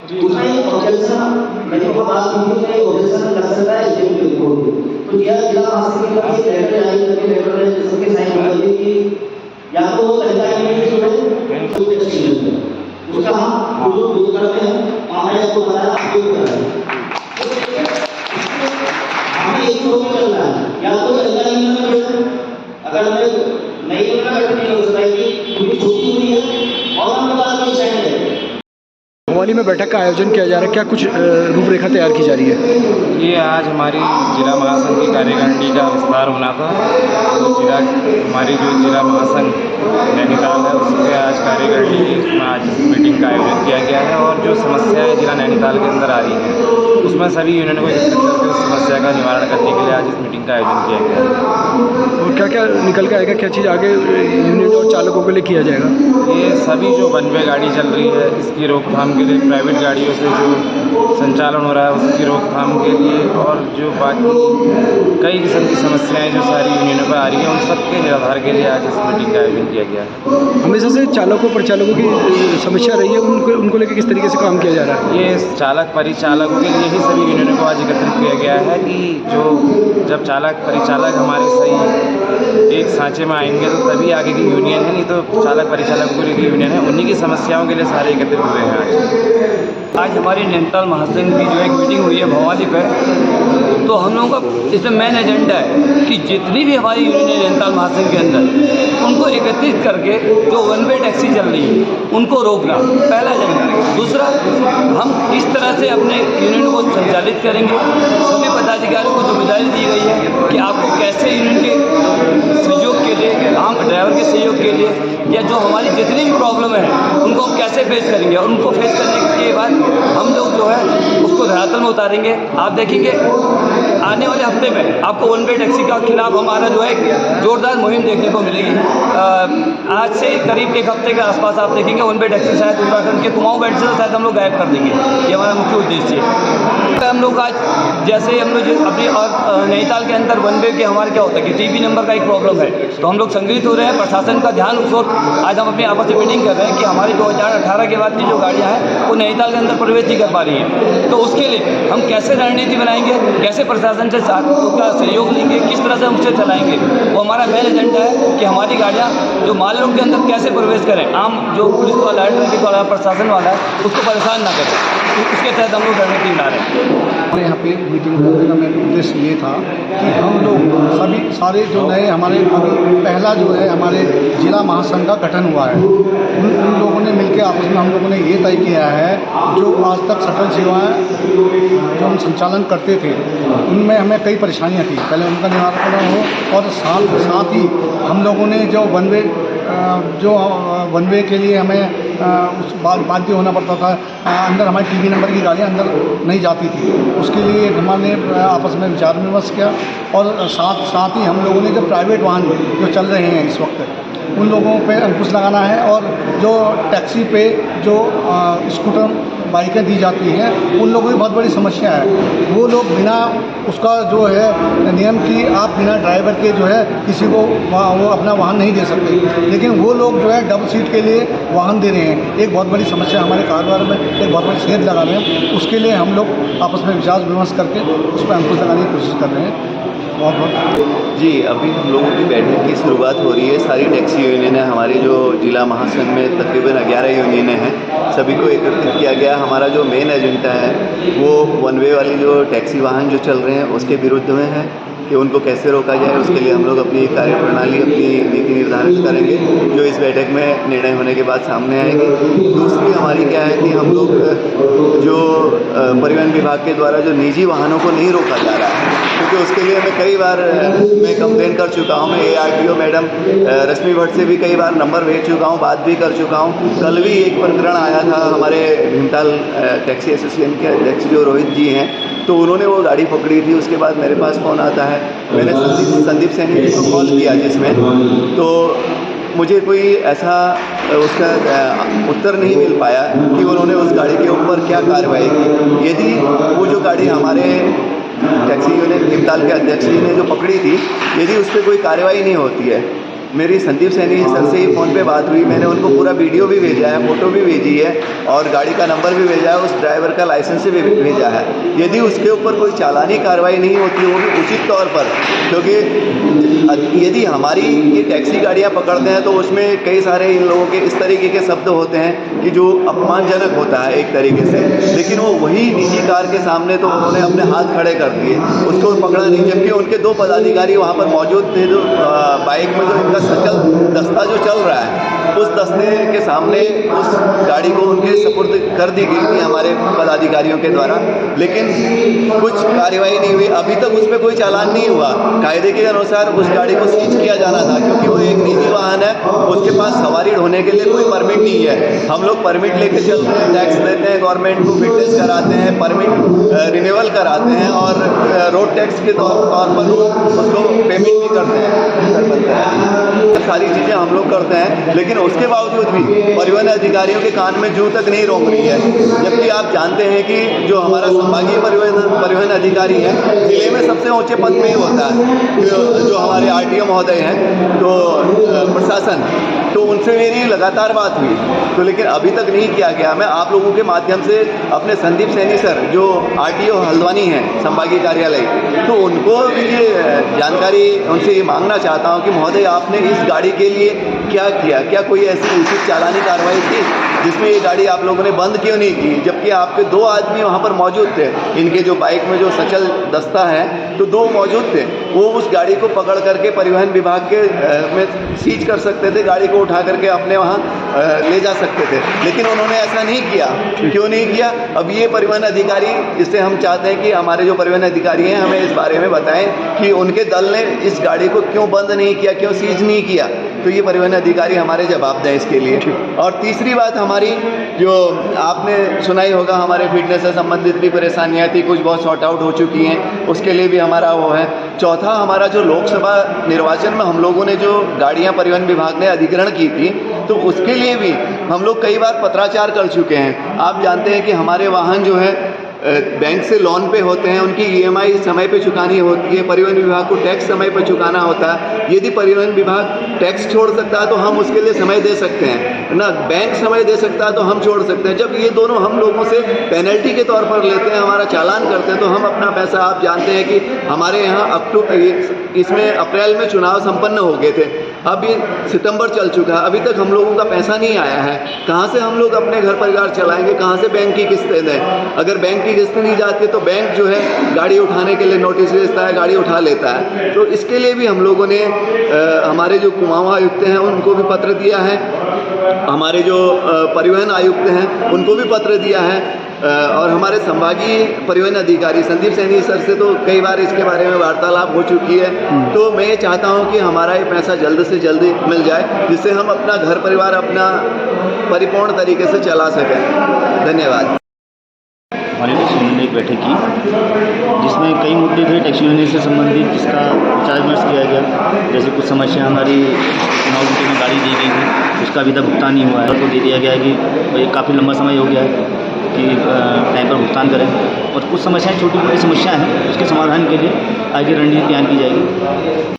उसमें एक ऑब्जेक्शन मैंने को बात की उसमें एक ऑब्जेक्शन लग सकता है इसे भी रिपोर्ट तो यह जिला महासंघ की तरफ से लेटर जारी करके लेटर में जिसके साइन कर दी कि या तो वो लड़का यूनिवर्सिटी में कोई एक्सपीरियंस है उसका हम जो यूज करते हैं हमारे आपको बताया आपको कर रहा है हमें एक तो चल रहा है या तो लड़का यूनिवर्सिटी में अगर हमें नहीं होगा नहीं हो सकता है कि छुट्टी हुई है और हमारे पास कोई साइन है। मोहाली में बैठक का आयोजन किया जा रहा है, क्या कुछ रूपरेखा तैयार की जा रही है? ये आज हमारी जिला महासंघ की कार्यकारिणी का विस्तार होना था। तो हमारी जो जिला महासंघ नैनीताल है उसके आज कार्यकारिणी की उसमें आज मीटिंग का आयोजन किया गया है और जो समस्याएं जिला नैनीताल के अंदर आ रही हैं उसमें सभी यूनियनों को एकत्रित करके उस समस्या का निवारण करने के लिए आज इस मीटिंग का आयोजन किया गया है। और क्या क्या निकल के आएगा, क्या चीज़ आगे यूनियन और चालकों के लिए किया जाएगा? ये सभी जो वन वे गाड़ी चल रही है इसकी रोकथाम के लिए प्राइवेट गाड़ियों से जो संचालन हो रहा है उसकी रोकथाम के लिए और जो बाकी कई किस्म की समस्याएं जो सारी यूनियनों पर आ रही हैं उन सब के निराधार के लिए आज इस मीटिंग का आयोजन किया गया है। हमेशा से चालकों परिचालकों की समस्या रही है, उनको लेकर किस तरीके से काम किया जा रहा है? ये चालक परिचालकों के लिए ही सभी यूनियनों को आज एकत्रित किया गया है कि जो जब चालक परिचालक हमारे सही एक सांचे में आएंगे तो तभी आगे की यूनियन है, नहीं तो चालक परिचालकों को लेकर यूनियन है, उन्हीं की समस्याओं के लिए सारे एकत्रित हुए हैं। आज हमारी नैनीताल महासंघ की जो एक मीटिंग हुई है भवाली पे, तो हम लोगों का इसमें मेन एजेंडा है कि जितनी भी हमारी यूनियन है नैनीताल महासंघ के अंदर उनको एकत्रित करके जो वन वे टैक्सी चल रही है उनको रोकना पहला एजेंडा। दूसरा, हम किस तरह से अपने यूनियन को संचालित करेंगे, सभी पदाधिकारियों को जिम्मेदारी दी गई है कि आपको कैसे यूनियन के सहयोग के लिए, आम ड्राइवर के सहयोग के लिए या जो हमारी जितनी भी प्रॉब्लम है उनको हम कैसे फेस करेंगे और उनको फेस करने के बाद हम लोग जो है उसको धरातल में उतारेंगे। आप देखेंगे आने वाले हफ्ते में आपको वन वे टैक्सी का खिलाफ हमारा जो है जोरदार मुहिम देखने को मिलेगी। आज से करीब एक हफ्ते के आसपास आप देखेंगे वन वे टैक्सी शायद उत्तराखंड के कुमाऊं बेल्ट से शायद हम लोग गायब कर देंगे, ये हमारा मुख्य उद्देश्य है। हम लोग आज जैसे हम लोग अपने और नैनीताल के अंदर वन वे के हमारे क्या होता है कि टीवी नंबर का एक प्रॉब्लम है, तो हम लोग संग्रहित हो रहे हैं, प्रशासन का ध्यान उस वक्त आज हम अपनी आपस में मीटिंग कर रहे हैं कि हमारी 2018 के बाद की जो गाड़ियाँ हैं वो नैनीताल के अंदर प्रवेश नहीं कर पा रही हैं। तो उसके लिए हम कैसे रणनीति बनाएंगे, कैसे प्रशासन से उसका सहयोग लेंगे, किस तरह से हम उसे चलाएंगे, वो हमारा मेन एजेंडा है कि हमारी गाड़ियाँ जो माल रोड के अंदर कैसे प्रवेश करें, आम जो पुलिस वाला है, ट्रैफिक वाला है, प्रशासन वाला है, उसको परेशान ना करें। इसके तहत हम लोग रणनीति बना रहे हैं। हमारे यहाँ पे मीटिंग करने का मेन उद्देश्य ये था कि हम लोग सभी सारे जो नए हमारे अभी पहला जो है हमारे जिला महासंघ का गठन हुआ है, उन लोगों ने मिलकर आपस में हम लोगों ने ये तय किया है जो आज तक शटल सेवाएं जो हम संचालन करते थे उनमें हमें कई परेशानियाँ थी, पहले उनका निवारण हो और साथ ही हम लोगों ने जो वन वे के लिए हमें उस बाध्य होना पड़ता था, अंदर हमारी टीवी नंबर की गाड़ियाँ अंदर नहीं जाती थी, उसके लिए हमने आपस में विचार विमर्श किया और साथ ही हम लोगों ने जो प्राइवेट वाहन जो चल रहे हैं इस वक्त उन लोगों पे अंकुश लगाना है और जो टैक्सी पे जो स्कूटर बाइकें दी जाती हैं उन लोगों की बहुत बड़ी समस्या है। वो लोग बिना उसका जो है नियम की आप बिना ड्राइवर के जो है किसी को वो अपना वाहन नहीं दे सकते, लेकिन वो लोग जो है डबल सीट के लिए वाहन दे रहे हैं। एक बहुत बड़ी समस्या हमारे कारोबार में एक बहुत बड़ी सेध लगा रहे हैं, उसके लिए हम लोग आपस में विचार विमर्श करके उस पर अंकुश लगाने की कोशिश कर रहे हैं। बहुत जी, अभी हम लोगों की बैठक की शुरुआत हो रही है। सारी टैक्सी यूनियनें हमारी जो जिला महासंघ में तकरीबन 11 यूनियनें हैं, सभी को एकत्रित किया गया। हमारा जो मेन एजेंडा है वो वन वे वाली जो टैक्सी वाहन जो चल रहे हैं उसके विरुद्ध में है कि उनको कैसे रोका जाए, उसके लिए हम लोग अपनी कार्यप्रणाली अपनी नीति निर्धारित करेंगे जो इस बैठक में निर्णय होने के बाद सामने आएगी। दूसरी हमारी क्या है कि हम लोग जो परिवहन विभाग के द्वारा जो निजी वाहनों को नहीं रोका जा रहा है, क्योंकि उसके लिए मैं कई बार मैं कंप्लेन कर चुका हूँ, मैं ARTO मैडम रश्मि भट्ट से भी कई बार नंबर भेज चुका हूँ, बात भी कर चुका हूँ। कल भी एक प्रकरण आया था हमारे भीमताल टैक्सी एसोसिएशन के अध्यक्ष जो रोहित जी हैं, तो उन्होंने वो गाड़ी पकड़ी थी। उसके बाद मेरे पास फ़ोन आता है, मैंने संदीप सैनी जी को कॉल किया जिसमें तो मुझे कोई ऐसा उसका उत्तर नहीं मिल पाया कि उन्होंने उस गाड़ी के ऊपर क्या कार्रवाई की। यदि वो जो गाड़ी हमारे टैक्सी यूनियन भीमताल के अध्यक्ष जी ने जो पकड़ी थी, यदि उस पर कोई कार्रवाई नहीं होती है मेरी संदीप सैनी सर से ही फ़ोन पे बात हुई। मैंने उनको पूरा वीडियो भी भेजा है, फ़ोटो भी भेजी है और गाड़ी का नंबर भी भेजा है, उस ड्राइवर का लाइसेंस भी भेजा है। यदि उसके ऊपर कोई चालानी कार्रवाई नहीं होती, वो भी उचित तौर पर, क्योंकि यदि हमारी ये टैक्सी गाड़ियाँ पकड़ते हैं तो उसमें कई सारे इन लोगों के इस तरीके के शब्द होते हैं कि जो अपमानजनक होता है एक तरीके से, लेकिन वो वही निजी कार के सामने तो उन्होंने अपने हाथ खड़े कर दिए, उसको पकड़ा नहीं, जबकि उनके 2 पदाधिकारी वहाँ पर मौजूद थे। जो बाइक में जो इनका सचल दस्ता जो चल रहा है, उस दस्ते के सामने उस गाड़ी को उनके सुपुर्द कर दी गई थी हमारे पदाधिकारियों के द्वारा, लेकिन कुछ कार्रवाई नहीं हुई। अभी तक उस पर कोई चालान नहीं हुआ। कायदे के अनुसार उस गाड़ी को सीज किया जाना था, क्योंकि वो एक निजी वाहन है, उसके पास सवारी ढोने के लिए कोई परमिट नहीं है। हम लोग परमिट लेके चलते हैं, टैक्स देते हैं, गवर्नमेंट को फिटनेस कराते हैं, परमिट रिन्यूअल कराते हैं और रोड टैक्स के तौर पर उसको पेमेंट भी करते हैं, सारी चीज़ें हम लोग करते हैं, लेकिन उसके बावजूद भी परिवहन अधिकारियों के कान में जूं तक नहीं रोक रही है। जबकि आप जानते हैं कि जो हमारा संभागीय परिवहन अधिकारी है, जिले में सबसे ऊंचे पद में ही होता है, जो हमारे आरटीओ महोदय हैं, तो प्रशासन, तो उनसे मेरी लगातार बात हुई, तो लेकिन अभी तक नहीं किया गया। मैं आप लोगों के माध्यम से अपने संदीप सैनी सर जो आरटीओ हल्द्वानी हैं संभागीय कार्यालय, तो उनको भी ये जानकारी उनसे ये मांगना चाहता हूँ कि महोदय आपने इस गाड़ी के लिए क्या किया, क्या कोई ऐसी उचित चालानी कार्रवाई की जिसमें ये गाड़ी आप लोगों ने बंद क्यों नहीं की, जबकि आपके 2 आदमी वहाँ पर मौजूद थे। इनके जो बाइक में जो सचल दस्ता है, तो 2 मौजूद थे, वो उस गाड़ी को पकड़ करके परिवहन विभाग के में सीज कर सकते थे, गाड़ी को उठा करके अपने वहाँ ले जा सकते थे, लेकिन उन्होंने ऐसा नहीं किया। क्यों नहीं किया? अब ये परिवहन अधिकारी, इससे हम चाहते हैं कि हमारे जो परिवहन अधिकारी हैं हमें इस बारे में बताएं कि उनके दल ने इस गाड़ी को क्यों बंद नहीं किया, क्यों सीज नहीं किया, तो ये परिवहन अधिकारी हमारे जवाब दें इसके लिए। और तीसरी बात हमारी, जो आपने सुना ही होगा, हमारे फिटनेस से संबंधित भी परेशानियाँ थी, कुछ बहुत सॉर्ट आउट हो चुकी हैं, उसके लिए भी हमारा वो है। चौथा, हमारा जो लोकसभा निर्वाचन में हम लोगों ने जो गाड़ियाँ परिवहन विभाग ने अधिग्रहण की थी, तो उसके लिए भी हम लोग कई बार पत्राचार कर चुके हैं। आप जानते हैं कि हमारे वाहन जो है बैंक से लोन पे होते हैं, उनकी ईएमआई समय पे चुकानी होती है, परिवहन विभाग को टैक्स समय पे चुकाना होता है। यदि परिवहन विभाग टैक्स छोड़ सकता है तो हम उसके लिए समय दे सकते हैं ना, बैंक समय दे सकता है तो हम छोड़ सकते हैं। जब ये दोनों हम लोगों से पेनल्टी के तौर पर लेते हैं, हमारा चालान करते हैं, तो हम अपना पैसा, आप जानते हैं कि हमारे यहाँ इसमें अप्रैल में चुनाव संपन्न हो गए थे, अब ये सितंबर चल चुका है, अभी तक हम लोगों का पैसा नहीं आया है। कहाँ से हम लोग अपने घर परिवार चलाएंगे, कहाँ से बैंक की किस्तें दें? अगर बैंक की किस्तें नहीं जाती तो बैंक जो है गाड़ी उठाने के लिए नोटिस भेजता है, गाड़ी उठा लेता है। तो इसके लिए भी हम लोगों ने हमारे जो कुमाऊं आयुक्त हैं उनको भी पत्र दिया है, हमारे जो परिवहन आयुक्त हैं उनको भी पत्र दिया है, और हमारे संभागीय परिवहन अधिकारी संदीप सैनी सर से तो कई बार इसके बारे में वार्तालाप हो चुकी है। तो मैं ये चाहता हूँ कि हमारा ये पैसा जल्द से जल्द मिल जाए, जिससे हम अपना घर परिवार अपना परिपूर्ण तरीके से चला सकें। धन्यवाद। हमारी टैक्सी यूनियन ने एक बैठक की, जिसमें कई मुद्दे थे टैक्सी यूनियन से संबंधित, जिसका विचार विमर्श किया गया। जैसे कुछ समस्या हमारी चुनाव ड्यूटी में गाड़ी दी गई थी, उसका अभी तक भुगतान नहीं हुआ है, तो दे दिया गया है कि भाई काफ़ी लंबा समय हो गया है कि टाइम पर भुगतान करें। और कुछ समस्याएं, छोटी मोटी समस्याएं हैं, उसके समाधान के लिए आगे रणनीति बयान की जाएगी।